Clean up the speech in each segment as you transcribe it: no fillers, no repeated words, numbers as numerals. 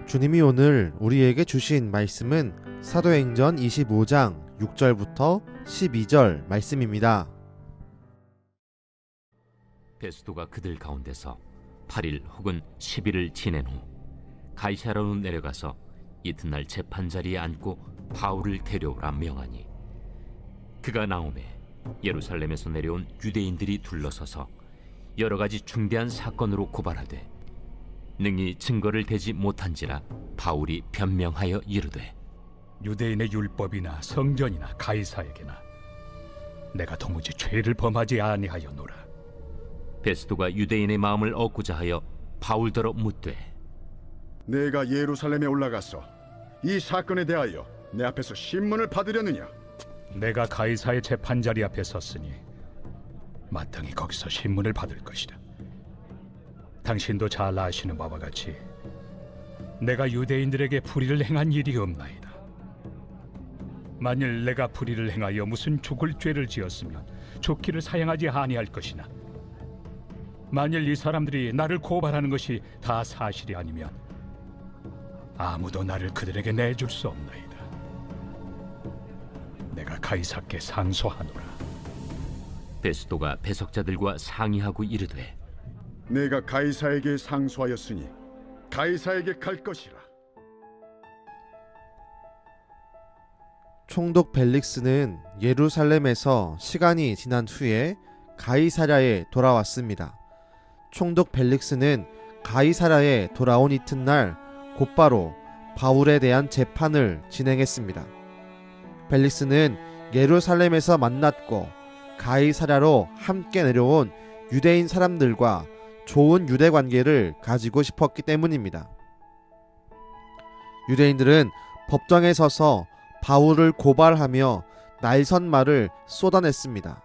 주님이 오늘 우리에게 주신 말씀은 사도행전 25장 6절부터 12절 말씀입니다. 베스도가 그들 가운데서 8일 혹은 10일을 지낸 후 가이사라로 내려가서 이튿날 재판자리에 앉고 바울을 데려오라 명하니, 그가 나오매 예루살렘에서 내려온 유대인들이 둘러서서 여러 가지 중대한 사건으로 고발하되 능히 증거를 대지 못한지라 바울이 변명하여 이르되, 유대인의 율법이나 성전이나 가이사에게나 내가 도무지 죄를 범하지 아니하였노라. 베스도가 유대인의 마음을 얻고자 하여 바울더러 묻되, 내가 예루살렘에 올라가서 이 사건에 대하여 내 앞에서 신문을 받으려느냐? 내가 가이사의 재판자리 앞에 섰으니 마땅히 거기서 신문을 받을 것이다. 당신도 잘 아시는 바와 같이 내가 유대인들에게 불의를 행한 일이 없나이다. 만일 내가 불의를 행하여 무슨 죽을 죄를 지었으면 죽기를 사양하지 아니할 것이나, 만일 이 사람들이 나를 고발하는 것이 다 사실이 아니면 아무도 나를 그들에게 내줄 수 없나이다. 내가 가이사께 상소하노라. 베스도가 배석자들과 상의하고 이르되, 내가 가이사에게 상소하였으니 가이사에게 갈 것이라. 총독 벨릭스는 예루살렘에서 시간이 지난 후에 가이사랴에 돌아왔습니다. 총독 벨릭스는 가이사랴에 돌아온 이튿날 곧바로 바울에 대한 재판을 진행했습니다. 벨릭스는 예루살렘에서 만났고 가이사랴로 함께 내려온 유대인 사람들과 좋은 유대 관계를 가지고 싶었기 때문입니다. 유대인들은 법정에 서서 바울을 고발하며 날선말을 쏟아냈습니다.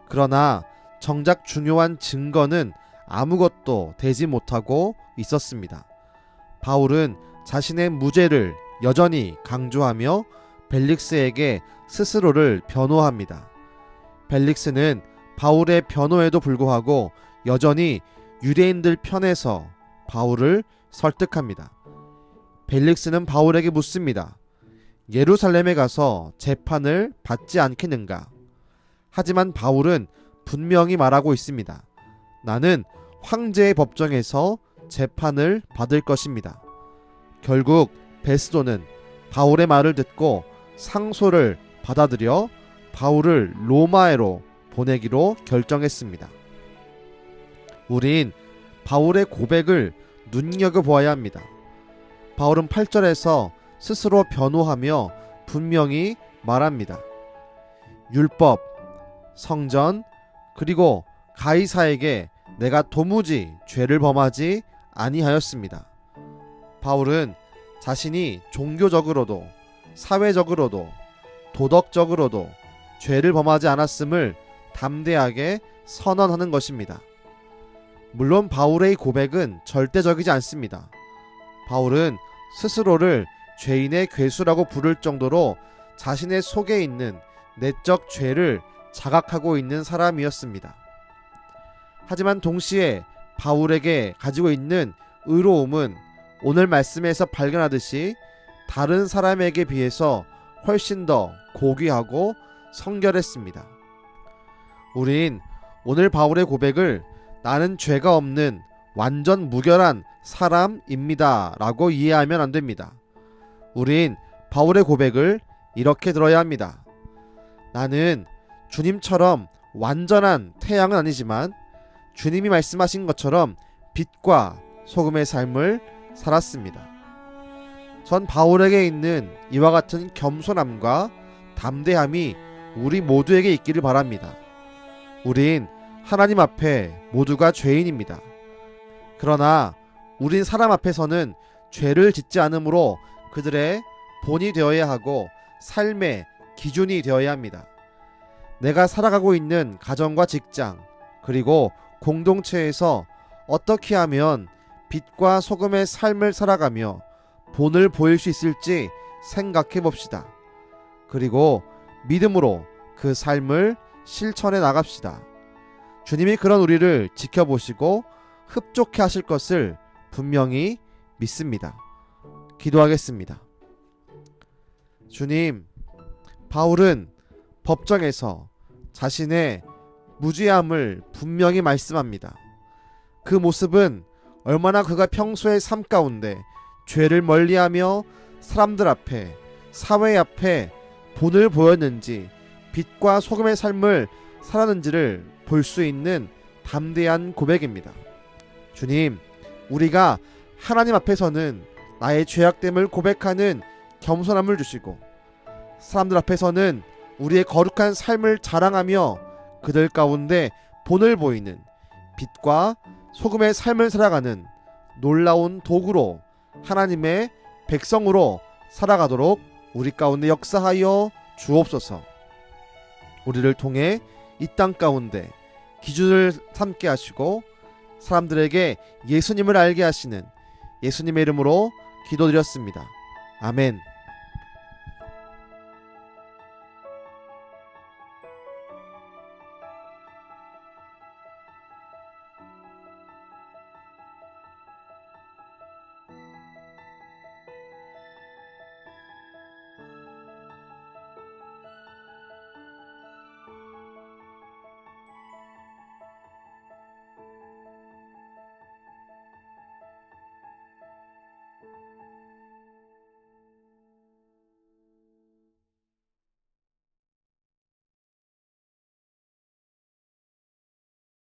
그러나 정작 중요한 증거는 아무것도 되지 못하고 있었습니다. 바울은 자신의 무죄를 여전히 강조하며 벨릭스에게 스스로를 변호합니다. 벨릭스는 바울의 변호에도 불구하고 여전히 유대인들 편에서 바울을 설득합니다. 벨릭스는 바울에게 묻습니다. 예루살렘에 가서 재판을 받지 않겠는가? 하지만 바울은 분명히 말하고 있습니다. 나는 황제의 법정에서 재판을 받을 것입니다. 결국 베스도는 바울의 말을 듣고 상소를 받아들여 바울을 로마에로 보내기로 결정했습니다. 우린 바울의 고백을 눈여겨보아야 합니다. 바울은 8절에서 스스로 변호하며 분명히 말합니다. 율법, 성전, 그리고 가이사에게 내가 도무지 죄를 범하지 아니하였습니다. 바울은 자신이 종교적으로도 사회적으로도 도덕적으로도 죄를 범하지 않았음을 담대하게 선언하는 것입니다. 물론 바울의 고백은 절대적이지 않습니다. 바울은 스스로를 죄인의 괴수라고 부를 정도로 자신의 속에 있는 내적 죄를 자각하고 있는 사람이었습니다. 하지만 동시에 바울에게 가지고 있는 의로움은 오늘 말씀에서 발견하듯이 다른 사람에게 비해서 훨씬 더 고귀하고 성결했습니다. 우린 오늘 바울의 고백을 나는 죄가 없는 완전 무결한 사람입니다 라고 이해하면 안 됩니다. 우린 바울의 고백을 이렇게 들어야 합니다. 나는 주님처럼 완전한 태양은 아니지만 주님이 말씀하신 것처럼 빛과 소금의 삶을 살았습니다. 전 바울에게 있는 이와 같은 겸손함과 담대함이 우리 모두에게 있기를 바랍니다. 우린 하나님 앞에 모두가 죄인입니다. 그러나 우린 사람 앞에서는 죄를 짓지 않으므로 그들의 본이 되어야 하고 삶의 기준이 되어야 합니다. 내가 살아가고 있는 가정과 직장, 그리고 공동체에서 어떻게 하면 빛과 소금의 삶을 살아가며 본을 보일 수 있을지 생각해 봅시다. 그리고 믿음으로 그 삶을 실천해 나갑시다. 주님이 그런 우리를 지켜보시고 흡족해 하실 것을 분명히 믿습니다. 기도하겠습니다. 주님, 바울은 법정에서 자신의 무죄함을 분명히 말씀합니다. 그 모습은 얼마나 그가 평소의 삶 가운데 죄를 멀리하며 사람들 앞에, 사회 앞에 본을 보였는지, 빛과 소금의 삶을 살았는지를 볼 수 있는 담대한 고백입니다. 주님, 우리가 하나님 앞에서는 나의 죄악됨을 고백하는 겸손함을 주시고, 사람들 앞에서는 우리의 거룩한 삶을 자랑하며 그들 가운데 본을 보이는 빛과 소금의 삶을 살아가는 놀라운 도구로, 하나님의 백성으로 살아가도록 우리 가운데 역사하여 주옵소서. 우리를 통해 이 땅 가운데 기준을 삼게 하시고 사람들에게 예수님을 알게 하시는 예수님의 이름으로 기도드렸습니다. 아멘.